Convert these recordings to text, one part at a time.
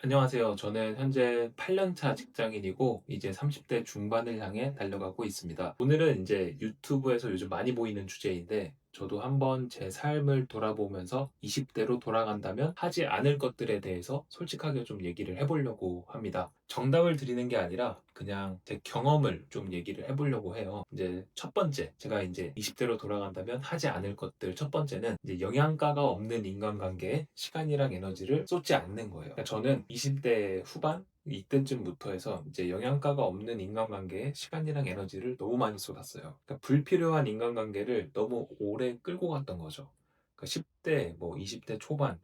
안녕하세요. 저는 현재 8년차 직장인이고 이제 30대 중반을 향해 달려가고 있습니다. 오늘은 이제 유튜브에서 요즘 많이 보이는 주제인데 저도 한번 제 삶을 돌아보면서 20대로 돌아간다면 하지 않을 것들에 대해서 솔직하게 좀 얘기를 해보려고 합니다. 정답을 드리는 게 아니라 그냥 제 경험을 좀 얘기를 해보려고 해요. 이제 첫 번째, 제가 이제 20대로 돌아간다면 하지 않을 것들 첫 번째는 이제 영양가가 없는 인간관계에 시간이랑 에너지를 쏟지 않는 거예요. 그러니까 저는 20대 후반 이때쯤부터 해서 이제 영양가가 없는 인간관계에 시간이랑 에너지를 너무 많이 쏟았어요. 그러니까 불필요한 인간관계를 너무 오래 끌고 갔던 거죠. 그러니까 10대, 뭐 20대 초반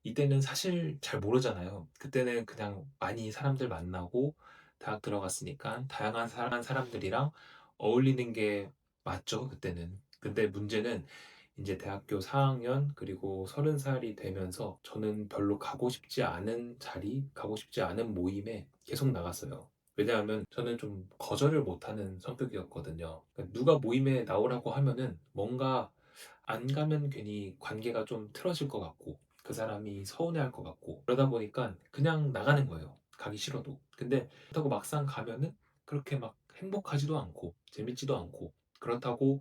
이때는 사실 잘 모르잖아요. 그때는 그냥 많이 사람들 만나고 대학 들어갔으니까 다양한 사람들이랑 어울리는 게 맞죠, 그때는. 근데 문제는 이제 대학교 4학년 그리고 30살이 되면서 저는 별로 가고 싶지 않은 자리, 가고 싶지 않은 모임에 계속 나갔어요. 왜냐하면 저는 좀 거절을 못하는 성격이었거든요. 그러니까 누가 모임에 나오라고 하면은 뭔가 안 가면 괜히 관계가 좀 틀어질 것 같고 그 사람이 서운해할 것 같고 그러다 보니까 그냥 나가는 거예요. 가기 싫어도. 근데 그렇다고 막상 가면은 그렇게 막 행복하지도 않고 재밌지도 않고 그렇다고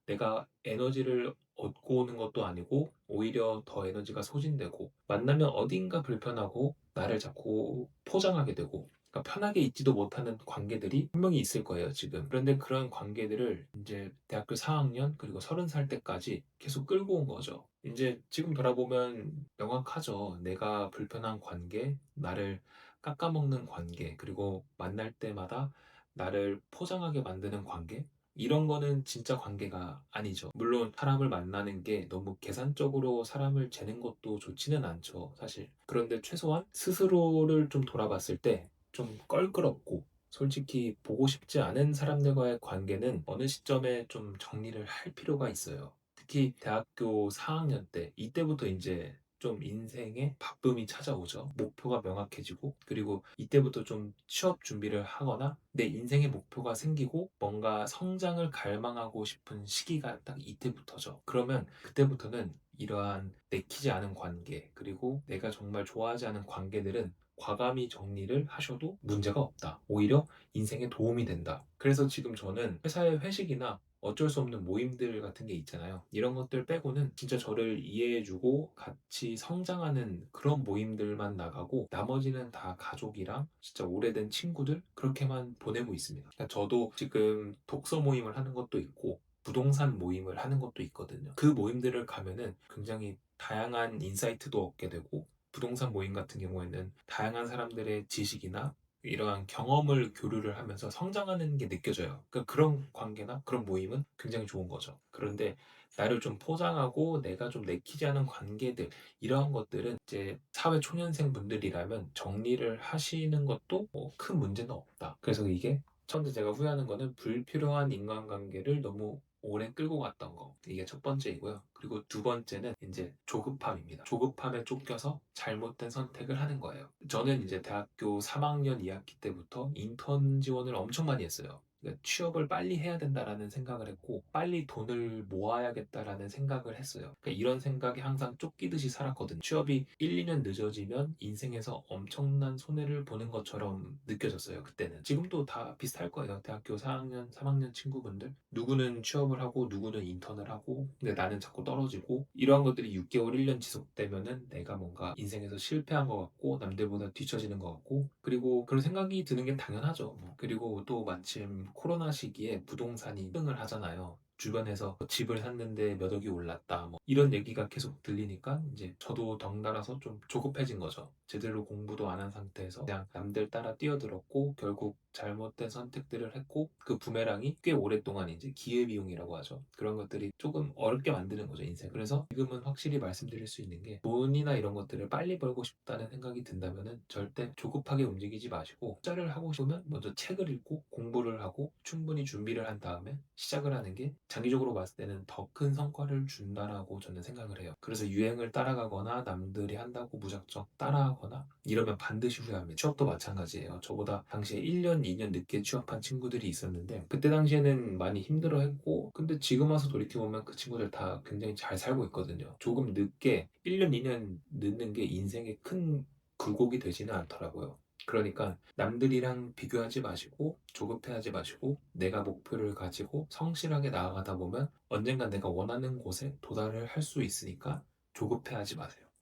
내가 에너지를 얻고 오는 것도 아니고 오히려 더 에너지가 소진되고 만나면 어딘가 불편하고 나를 자꾸 포장하게 되고 그러니까 편하게 있지도 못하는 관계들이 분명히 있을 거예요, 지금. 그런데 그런 관계들을 이제 대학교 4학년 그리고 30살 때까지 계속 끌고 온 거죠. 이제 지금 돌아보면 명확하죠. 내가 불편한 관계, 나를 깎아먹는 관계, 그리고 만날 때마다 나를 포장하게 만드는 관계, 이런 거는 진짜 관계가 아니죠. 물론 사람을 만나는 게 너무 계산적으로 사람을 재는 것도 좋지는 않죠, 사실. 그런데 최소한 스스로를 좀 돌아봤을 때 좀 껄끄럽고 솔직히 보고 싶지 않은 사람들과의 관계는 어느 시점에 좀 정리를 할 필요가 있어요. 특히 대학교 4학년 때, 이때부터 이제 좀 인생의 바쁨이 찾아오죠. 목표가 명확해지고, 그리고 이때부터 좀 취업 준비를 하거나 내 인생의 목표가 생기고 뭔가 성장을 갈망하고 싶은 시기가 딱 이때부터죠. 그러면 그때부터는 이러한 내키지 않은 관계, 그리고 내가 정말 좋아하지 않은 관계들은 과감히 정리를 하셔도 문제가 없다. 오히려 인생에 도움이 된다. 그래서 지금 저는 회사의 회식이나 어쩔 수 없는 모임들 같은 게 있잖아요. 이런 것들 빼고는 진짜 저를 이해해주고 같이 성장하는 그런 모임들만 나가고 나머지는 다 가족이랑 진짜 오래된 친구들 그렇게만 보내고 있습니다. 그러니까 저도 지금 독서 모임을 하는 것도 있고 부동산 모임을 하는 것도 있거든요. 그 모임들을 가면은 굉장히 다양한 인사이트도 얻게 되고 부동산 모임 같은 경우에는 다양한 사람들의 지식이나 이러한 경험을 교류를 하면서 성장하는 게 느껴져요. 그러니까 그런 관계나 그런 모임은 굉장히 좋은 거죠. 그런데 나를 좀 포장하고 내가 좀 내키지 않은 관계들, 이러한 것들은 이제 사회 초년생 분들이라면 정리를 하시는 것도 뭐 큰 문제는 없다. 그래서 이게 첫 번째 제가 후회하는 거는 불필요한 인간관계를 너무 오래 끌고 갔던 거. 이게 첫 번째이고요. 그리고 두 번째는 이제 조급함입니다. 조급함에 쫓겨서 잘못된 선택을 하는 거예요. 저는 이제 대학교 3학년 2학기 때부터 인턴 지원을 엄청 많이 했어요. 그러니까 취업을 빨리 해야 된다라는 생각을 했고, 빨리 돈을 모아야겠다라는 생각을 했어요. 그러니까 이런 생각이 항상 쫓기듯이 살았거든요. 취업이 1, 2년 늦어지면 인생에서 엄청난 손해를 보는 것처럼 느껴졌어요, 그때는. 지금도 다 비슷할 거예요. 대학교 4학년, 3학년 친구분들. 누구는 취업을 하고, 누구는 인턴을 하고, 근데 나는 자꾸 떨어지고, 이러한 것들이 6개월, 1년 지속되면은 내가 뭔가 인생에서 실패한 것 같고, 남들보다 뒤처지는 것 같고, 그리고 그런 생각이 드는 게 당연하죠. 그리고 또 마침 코로나 시기에 부동산이 등을 하잖아요. 주변에서 집을 샀는데 몇 억이 올랐다. 뭐 이런 얘기가 계속 들리니까 이제 저도 덩달아서 좀 조급해진 거죠. 제대로 공부도 안 한 상태에서 그냥 남들 따라 뛰어들었고 결국 잘못된 선택들을 했고 그 부메랑이 꽤 오랫동안 이제 기회비용이라고 하죠. 그런 것들이 조금 어렵게 만드는 거죠, 인생. 그래서 지금은 확실히 말씀드릴 수 있는 게 돈이나 이런 것들을 빨리 벌고 싶다는 생각이 든다면은 절대 조급하게 움직이지 마시고 투자를 하고 싶으면 먼저 책을 읽고 공부를 하고 충분히 준비를 한 다음에 시작을 하는 게 장기적으로 봤을 때는 더 큰 성과를 준다라고 저는 생각을 해요. 그래서 유행을 따라가거나 남들이 한다고 무작정 따라하거나 이러면 반드시 후회합니다. 취업도 마찬가지예요. 저보다 당시에 1년, 2년 늦게 취업한 친구들이 있었는데 그때 당시에는 많이 힘들어했고 근데 지금 와서 돌이켜보면 그 친구들 다 굉장히 잘 살고 있거든요. 조금 늦게 1년, 2년 늦는 게 인생의 큰 굴곡이 되지는 않더라고요. 그러니까 남들이랑 비교하지 마시고 조급해하지 마시고 내가 목표를 가지고 성실하게 나아가다 보면 언젠가 내가 원하는 곳에 도달을 할 수 있으니까 조급해하지 마세요.